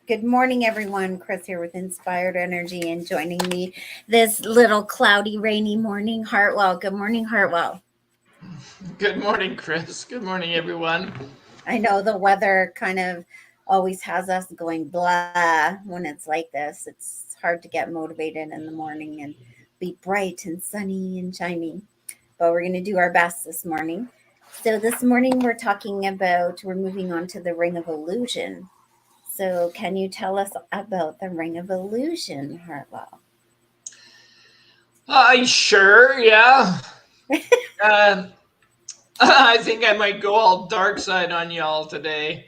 Good morning, everyone. Kris here with Inspired Energy, and joining me this little cloudy, rainy morning, Hartwell. Good morning, Hartwell. Good morning, Kris. Good morning, everyone. I know the weather kind of always has us going blah when it's like this. It's hard to get motivated in the morning and be bright and sunny and shiny, but we're going to do our best this morning. So, this morning we're moving on to the Ring of Illusion. So, can you tell us about the Ring of Illusion, Hartwell? Sure, yeah. Uh, I think I might go all dark side on y'all today.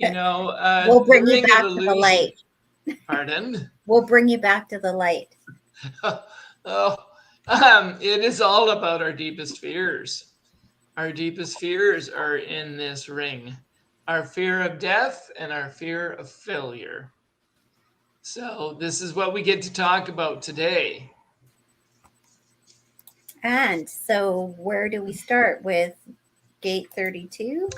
We'll The bring you Ring of back to the Illusion. light. Pardon? We'll bring you back to the light. Oh, it is all about our deepest fears. Our deepest fears are in this ring. Our fear of death and our fear of failure. So this is what we get to talk about today. And so, where do we start with gate 32?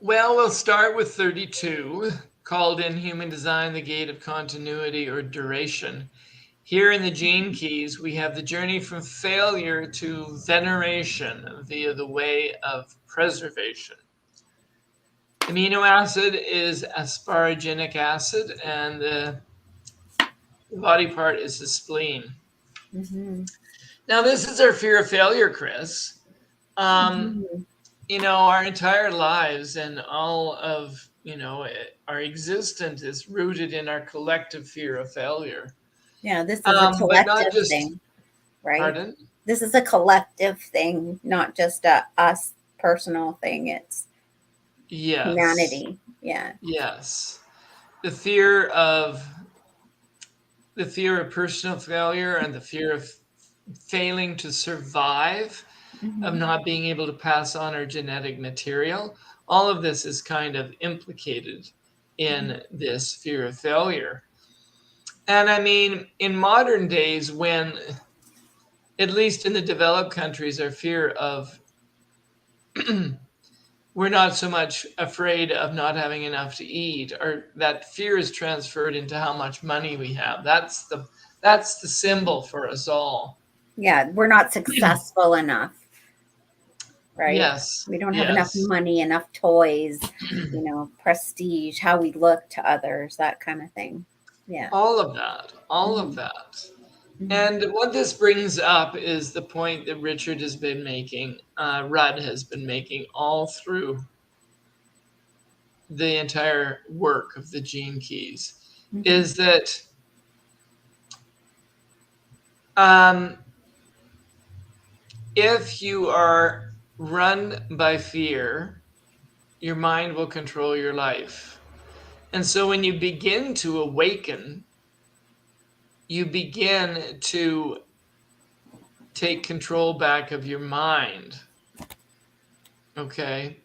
Well, we'll start with 32, called in human design the gate of continuity or duration. Here in the gene keys, we have the journey from failure to veneration via the way of preservation. Amino acid is asparaginic acid, and the body part is the spleen. Mm-hmm. Now, this is our fear of failure, Kris. Mm-hmm. Our entire lives and all of, our existence is rooted in our collective fear of failure. Yeah, this is a But not collective just, thing, right? pardon? This is a collective thing, not just a us personal thing. It's Yes. humanity. Yeah. Yes. The fear of personal failure and the fear of failing to survive, of Mm-hmm. not being able to pass on our genetic material. All of this is kind of implicated in this fear of failure. And I mean, in modern days, when, at least in the developed countries, our fear of, we're not so much afraid of not having enough to eat, or that fear is transferred into how much money we have. That's the symbol for us all. Yeah, we're not successful enough, right? Yes, We don't have enough yes. money, enough toys, prestige, how we look to others, that kind of thing. Yeah. All of that, all of Mm-hmm. that. Mm-hmm. And what this brings up is the point that Rudd has been making all through the entire work of the gene keys, Mm-hmm. is that um, if you are run by fear, your mind will control your life. And so when you begin to awaken, you begin to take control back of your mind. Okay.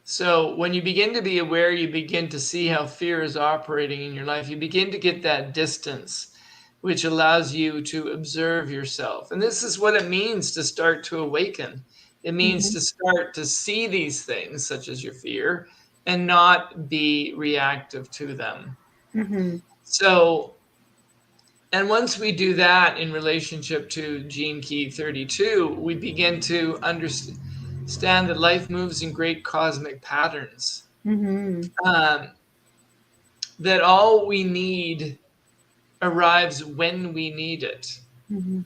So when you begin to be aware, you begin to see how fear is operating in your life. You begin to get that distance, which allows you to observe yourself. And this is what it means to start to awaken. It means Mm-hmm. to start to see these things, such as your fear, and not be reactive to them. Mm-hmm. So, and once we do that in relationship to Gene Key 32, we begin to understand that life moves in great cosmic patterns. Mm-hmm. Um, that all we need arrives when we need it. Mm-hmm.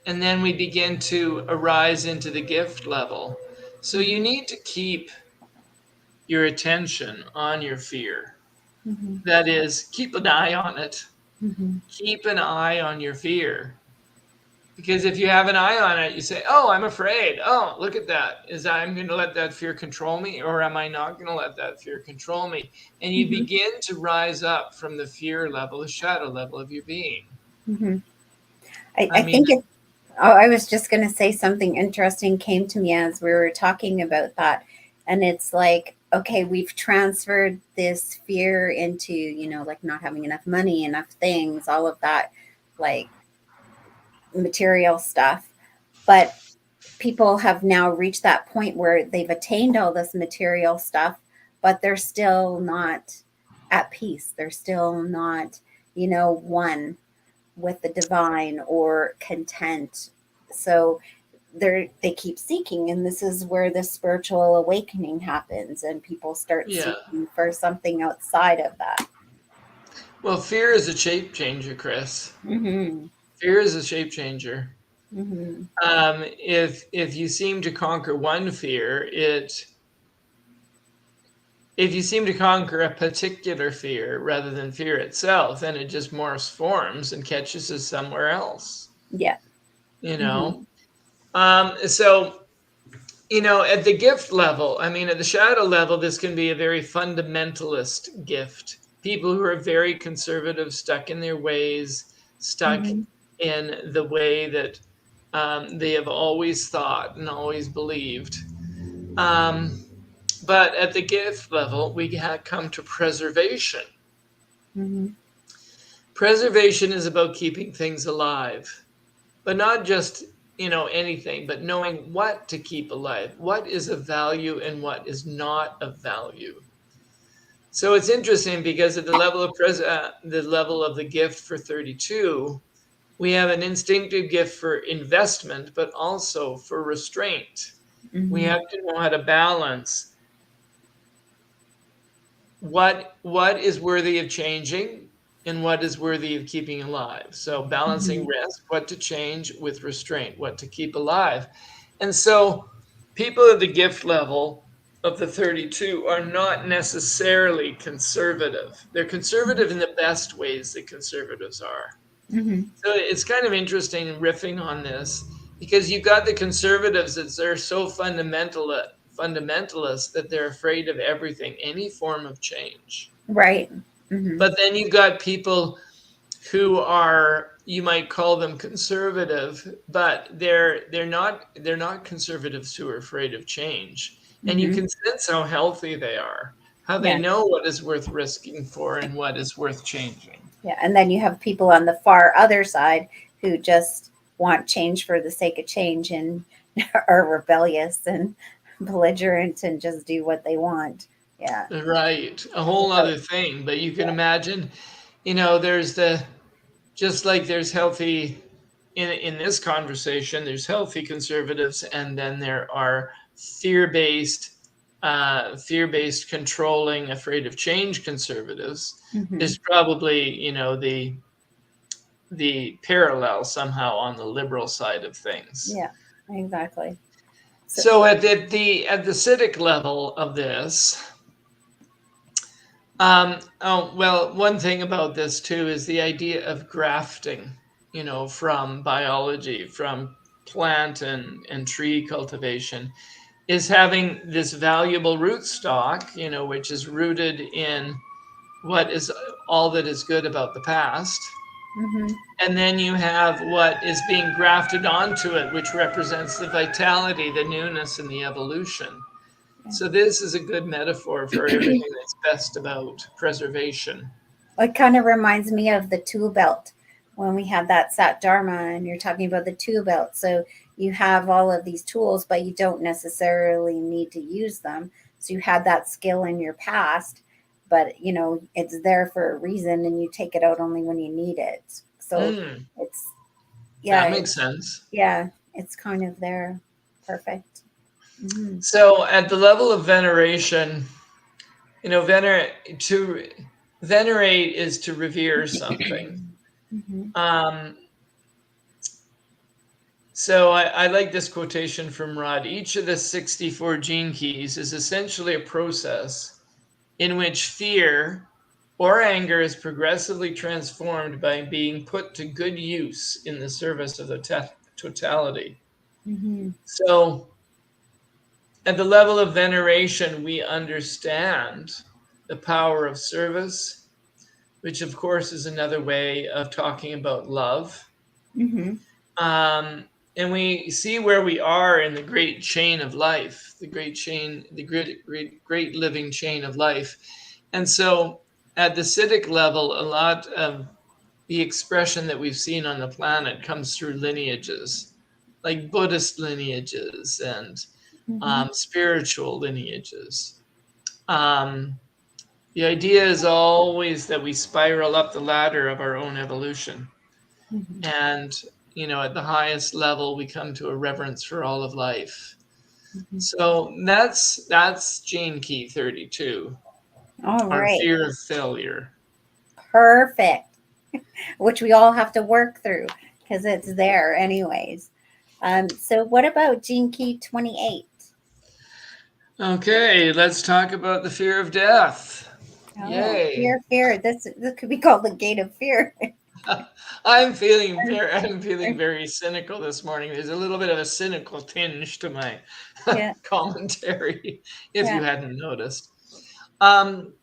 And then we begin to arise into the gift level. So you need to keep your attention on your fear. Mm-hmm. That is, keep an eye on it. Mm-hmm. Keep an eye on your fear. Because if you have an eye on it, you say, oh, I'm afraid. Oh, look at that. Is I'm going to let that fear control me, or am I not going to let that fear control me? And you Mm-hmm. begin to rise up from the fear level, the shadow level of your being. Mm-hmm. I, I I mean, think it. Oh, I was just going to say something interesting came to me as we were talking about that. And it's like, okay, we've transferred this fear into, like not having enough money, enough things, all of that, like material stuff. But people have now reached that point where they've attained all this material stuff, but they're still not at peace. They're still not, one with the divine or content. So they keep seeking, and this is where the spiritual awakening happens, and people start Yeah. seeking for something outside of that. Well, fear is a shape changer, Kris. Mm-hmm. Fear is a shape changer. Mm-hmm. If you seem to conquer one fear, it if you seem to conquer a particular fear rather than fear itself, then it just morphs forms and catches us somewhere else. Yeah. You Mm-hmm. know. So at the gift level, I mean, at the shadow level, this can be a very fundamentalist gift. People who are very conservative, stuck in their ways, stuck Mm-hmm. in the way that they have always thought and always believed. Um, but at the gift level, we come to preservation. Mm-hmm. Preservation is about keeping things alive, but not just anything, but knowing what to keep alive, what is of value and what is not of value. So it's interesting because at the level of the level of the gift for 32, we have an instinctive gift for investment, but also for restraint. We Mm-hmm. have to know how to balance what is worthy of changing and what is worthy of keeping alive. So balancing Mm-hmm. risk, what to change with restraint, what to keep alive. And so people at the gift level of the 32 are not necessarily conservative. They're conservative in the best ways that conservatives are. Mm-hmm. So it's kind of interesting riffing on this because you've got the conservatives that are so fundamentalist that they're afraid of everything, any form of change. Right. Mm-hmm. But then you've got people who are, you might call them conservative, but they're not conservatives who are afraid of change. And you Mm-hmm. can sense how healthy they are, how they Yeah. know what is worth risking for and what is worth changing. Yeah. And then you have people on the far other side who just want change for the sake of change and are rebellious and belligerent and just do what they want. Yeah. Right. A whole Without, other thing. But you can yeah. imagine, there's just like there's healthy in this conversation, there's healthy conservatives, and then there are fear-based, fear-based, controlling, afraid of change conservatives. Mm-hmm. There's probably, the parallel somehow on the liberal side of things. Yeah. Exactly. So, So at the civic level of this, oh, well, one thing about this too is the idea of grafting, from biology, from plant and tree cultivation, is having this valuable rootstock, which is rooted in what is all that is good about the past. mm-hmm. And then you have what is being grafted onto it, which represents the vitality, the newness, and the evolution. So this is a good metaphor for everything that's best about preservation. It kind of reminds me of the tool belt when we had that Sat Dharma, and you're talking about the tool belt. So you have all of these tools, but you don't necessarily need to use them. So you had that skill in your past, but it's there for a reason, and you take it out only when you need it. So Mm, it's that yeah, makes sense. yeah, it's kind of there. Perfect. Mm-hmm. So at the level of veneration, to venerate is to revere something. Mm-hmm. Um, so I like this quotation from Rod. Each of the 64 gene keys is essentially a process in which fear or anger is progressively transformed by being put to good use in the service of the totality. Mm-hmm. So, at the level of veneration, we understand the power of service, which, of course, is another way of talking about love. Mm-hmm. Um, and we see where we are in the great chain of life, the great living chain of life. And so, at the civic level, a lot of the expression that we've seen on the planet comes through lineages, like Buddhist lineages and Mm-hmm. spiritual lineages. Um, The idea is always that we spiral up the ladder of our own evolution. Mhm. And, at the highest level, we come to a reverence for all of life. Mhm. So that's Gene Key 32, All our right. fear of failure. Perfect. Which we all have to work through because it's there anyways. So what about Gene Key 28? Okay, let's talk about the fear of death. Oh, Yay. fear. This could be called the gate of fear. I'm feeling very cynical this morning. There's a little bit of a cynical tinge to my Yeah, commentary, if yeah. you hadn't noticed. Um,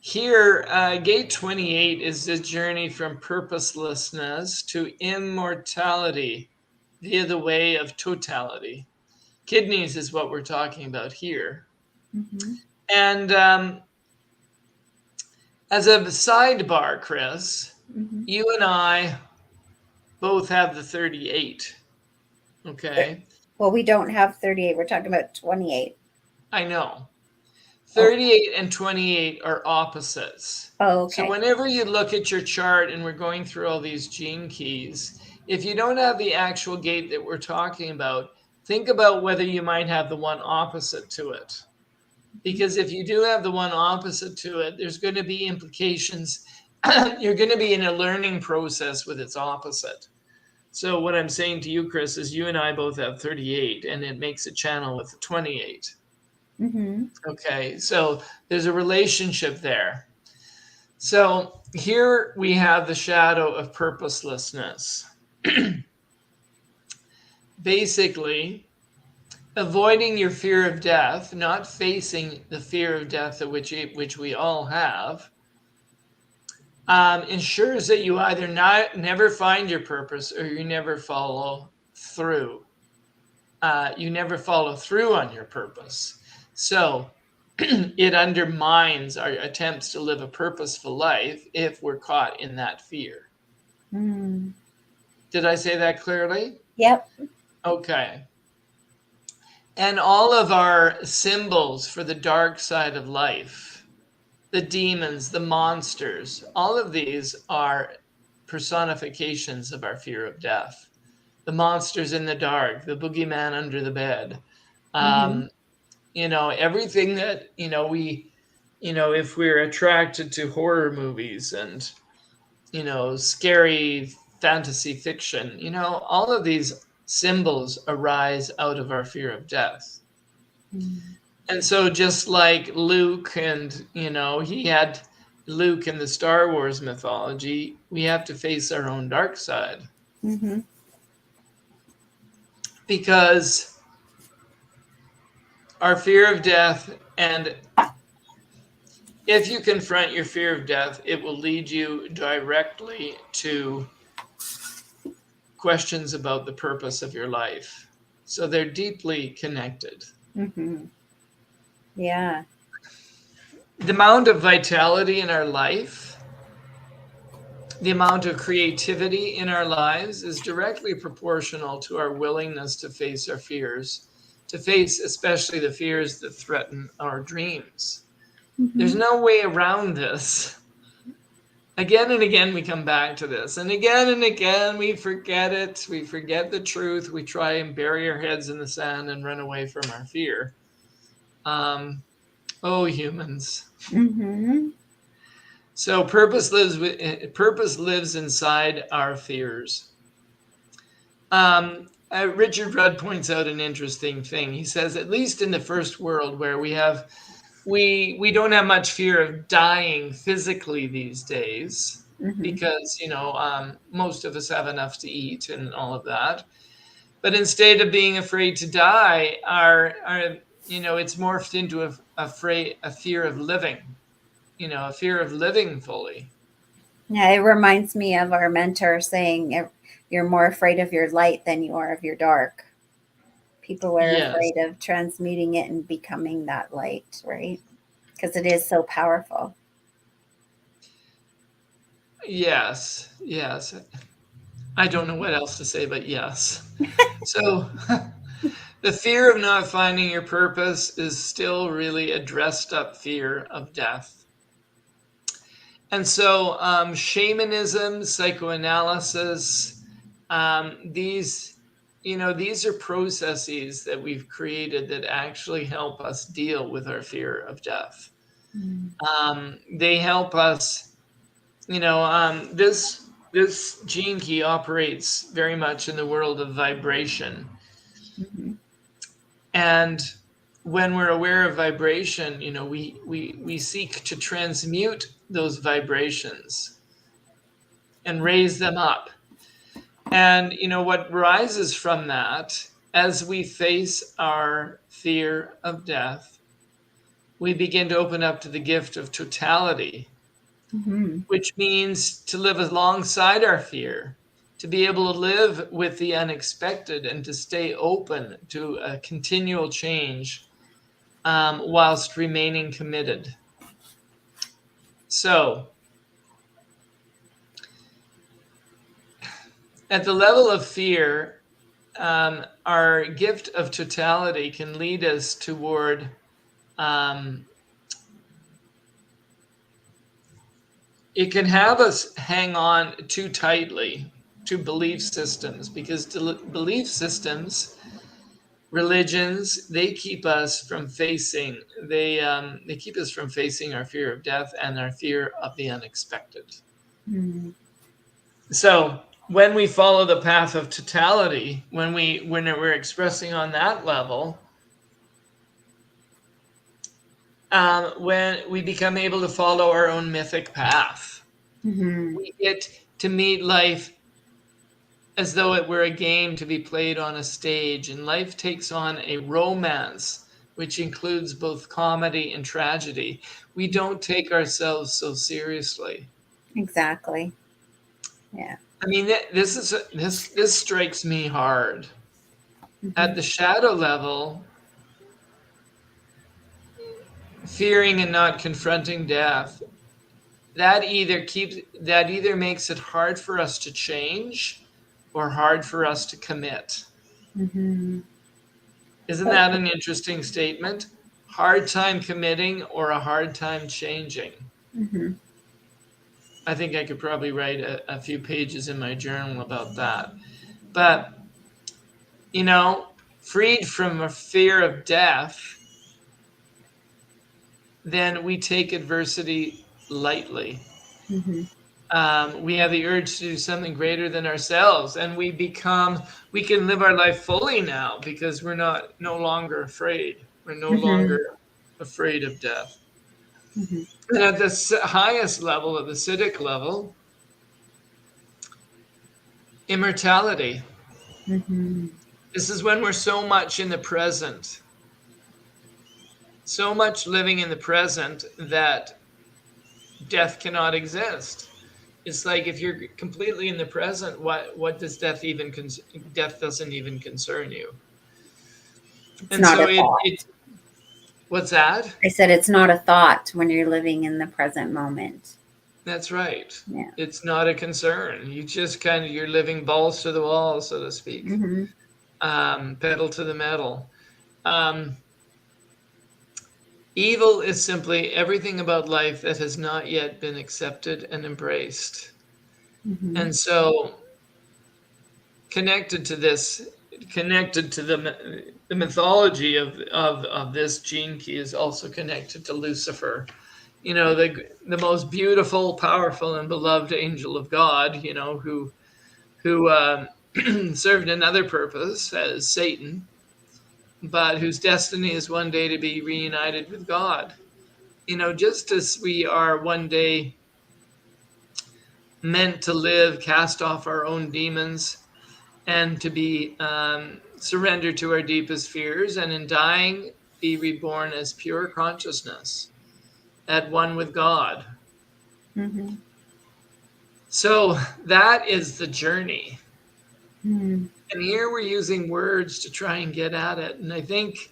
Here, Gate 28 is the journey from purposelessness to immortality via the way of totality. Kidneys is what we're talking about here. Hmm. And as a sidebar, Kris, Hmm. you and I both have the 38. Okay. Well, we don't have 38. We're talking about 28. I know. Oh, 38 and 28 are opposites. oh, So okay. whenever you look at your chart and we're going through all these gene keys, if you don't have the actual gate that we're talking about, think about whether you might have the one opposite to it. Because if you do have the one opposite to it, there's going to be implications. You're going to be in a learning process with its opposite. So what I'm saying to you, Kris, is you and I both have 38, and it makes a channel with 28. Hmm. Okay, so there's a relationship there. So here we have the shadow of purposelessness. Basically, avoiding your fear of death, not facing the fear of death, which we all have, ensures that you either never find your purpose or you never follow through. You never follow through on your purpose. So it undermines our attempts to live a purposeful life if we're caught in that fear. Mm. Did I say that clearly? Yep. Okay. And all of our symbols for the dark side of life, the demons, the monsters, all of these are personifications of our fear of death. The monsters in the dark, the boogeyman under the bed, Hmm. um, everything that, if we're attracted to horror movies and, scary fantasy fiction, all of these symbols arise out of our fear of death. Hmm. And so just like Luke and, he had Luke in the Star Wars mythology, we have to face our own dark side Hmm. because our fear of death, and if you confront your fear of death, it will lead you directly to questions about the purpose of your life. So they're deeply connected. Hmm. Yeah. The amount of vitality in our life, the amount of creativity in our lives is directly proportional to our willingness to face our fears, to face especially the fears that threaten our dreams. There's Hmm. no way around this. Again and again, we come back to this. And again, we forget it. We forget the truth. We try and bury our heads in the sand and run away from our fear. Um, oh, humans. Hmm. So purpose lives inside our fears. Richard Rudd points out an interesting thing. He says, at least in the first world, where we don't have much fear of dying physically these days, Hmm. because most of us have enough to eat and all of that. But instead of being afraid to die, our it's morphed into a fear of living. A fear of living fully. Yeah, it reminds me of our mentor saying you're more afraid of your light than you are of your dark. People are Yes, afraid of transmuting it and becoming that light, right? Because it is so powerful. yes. I don't know what else to say, but yes. So the fear of not finding your purpose is still really a dressed up fear of death. And so shamanism, psychoanalysis, these, these are processes that we've created that actually help us deal with our fear of death. Mm. They help us, this gene key operates very much in the world of vibration. Mm-hmm. And when we're aware of vibration, we seek to transmute those vibrations and raise them up. And what rises from that, as we face our fear of death, we begin to open up to the gift of totality, Mm-hmm. which means to live alongside our fear, to be able to live with the unexpected and to stay open to a continual change, whilst remaining committed. So, at the level of fear, our gift of totality can lead us toward it can have us hang on too tightly to belief systems, because belief systems, religions, they keep us from facing they keep us from facing our fear of death and our fear of the unexpected. Mm-hmm. So when we follow the path of totality, when we're expressing on that level, when we become able to follow our own mythic path, Mm-hmm. we get to meet life as though it were a game to be played on a stage, and life takes on a romance which includes both comedy and tragedy. We don't take ourselves so seriously. Exactly. Yeah. I mean, this strikes me hard. Mm-hmm. At the shadow level, fearing and not confronting death, that either makes it hard for us to change or hard for us to commit. Mm-hmm. Isn't But, that an interesting statement? Hard time committing or a hard time changing. mm-hmm. I think I could probably write a few pages in my journal about that. But, freed from a fear of death, then we take adversity lightly. Mm-hmm. We have the urge to do something greater than ourselves, and we can live our life fully now because we're no longer afraid. We're no Mm-hmm. longer afraid of death. Mm-hmm. And at the highest level, at the Siddhic level, immortality. Mm-hmm. This is when we're so much in the present, so much living in the present that death cannot exist. It's like if you're completely in the present, what does death doesn't even concern you. It's And not so a thought. it what's that? I said it's not a thought when you're living in the present moment. That's right. Yeah. It's not a concern. You're living balls to the wall, so to speak. Mm-hmm. Pedal to the metal. Um, Evil is simply everything about life that has not yet been accepted and embraced. Mm-hmm. And so, connected to this, connected to the mythology of this gene key is also connected to Lucifer. The most beautiful, powerful, and beloved angel of God. Who served another purpose as Satan, but whose destiny is one day to be reunited with God. Just as we are one day meant to live, cast off our own demons, and to be surrendered to our deepest fears, and in dying, be reborn as pure consciousness, at one with God. Mm-hmm. So that is the journey. Mm-hmm. And here we're using words to try and get at it. And I think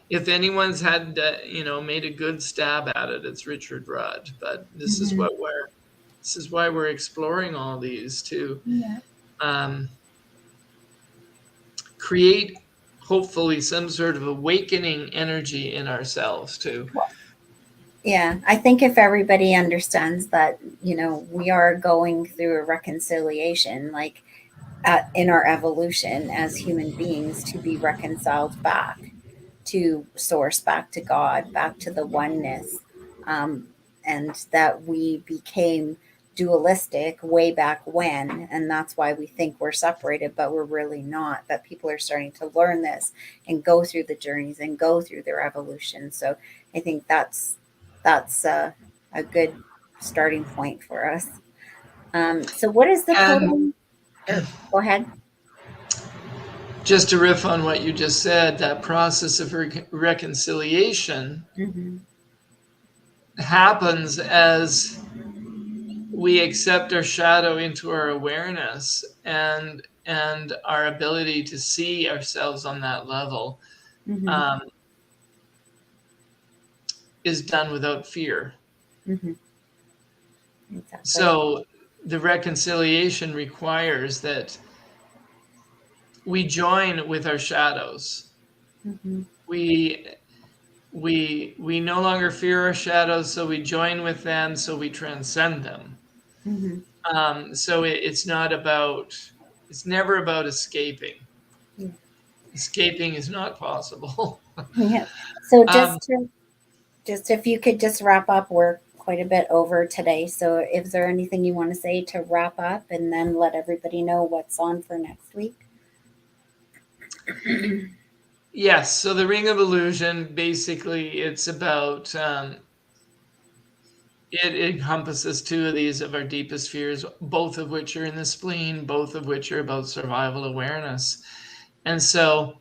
if anyone's had, made a good stab at it, it's Richard Rudd. But Mm-hmm. this is why we're exploring all these to Yeah. um, create, hopefully, some sort of awakening energy in ourselves to Yeah, I think if everybody understands that, we are going through a reconciliation, like in our evolution as human beings, to be reconciled back to source, back to God, back to the oneness, um, and that we became dualistic way back when, and that's why we think we're separated, but we're really not. But people are starting to learn this and go through the journeys and go through their evolution. So I think that's a good starting point for us. So what is the And codon? Or go ahead. just to riff on what you just said, that process of reconciliation Hmm. happens as we accept our shadow into our awareness, and our ability to see ourselves on that level Hmm. um, is done without fear. Hmm. Exactly. So the reconciliation requires that we join with our shadows. Hmm. We we no longer fear our shadows, so we join with them, so we transcend them. Hmm. So it's not about, it's never about escaping. Yeah. Escaping is not possible. Yeah. So um, just if you could just wrap up, we're quite a bit over today. So is there anything you want to say to wrap up and then let everybody know what's on for next week? yes, so the Ring of Illusion, basically, it's about it encompasses two of these of our deepest fears, both of which are in the spleen, both of which are about survival awareness. And so,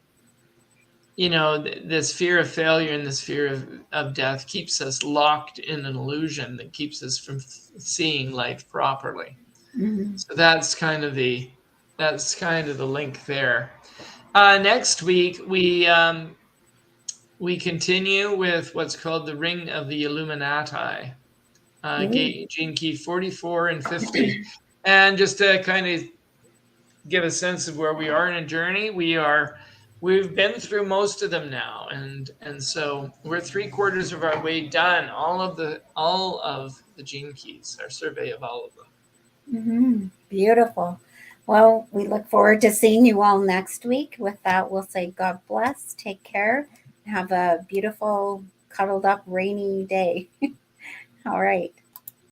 this fear of failure and this fear of death keeps us locked in an illusion that keeps us from seeing life properly. Hmm. So that's kind of the link there. Next week we continue with what's called the Ring of the Illuminati, gene key 44 and 50. And just to kind of give a sense of where we are in a journey, we've been through most of them now, and so we're three-quarters of our way done. All of the gene keys, our survey of all of them. Hmm. Beautiful. Well, we look forward to seeing you all next week. With that, we'll say God bless, take care, have a beautiful, cuddled up, rainy day. All right.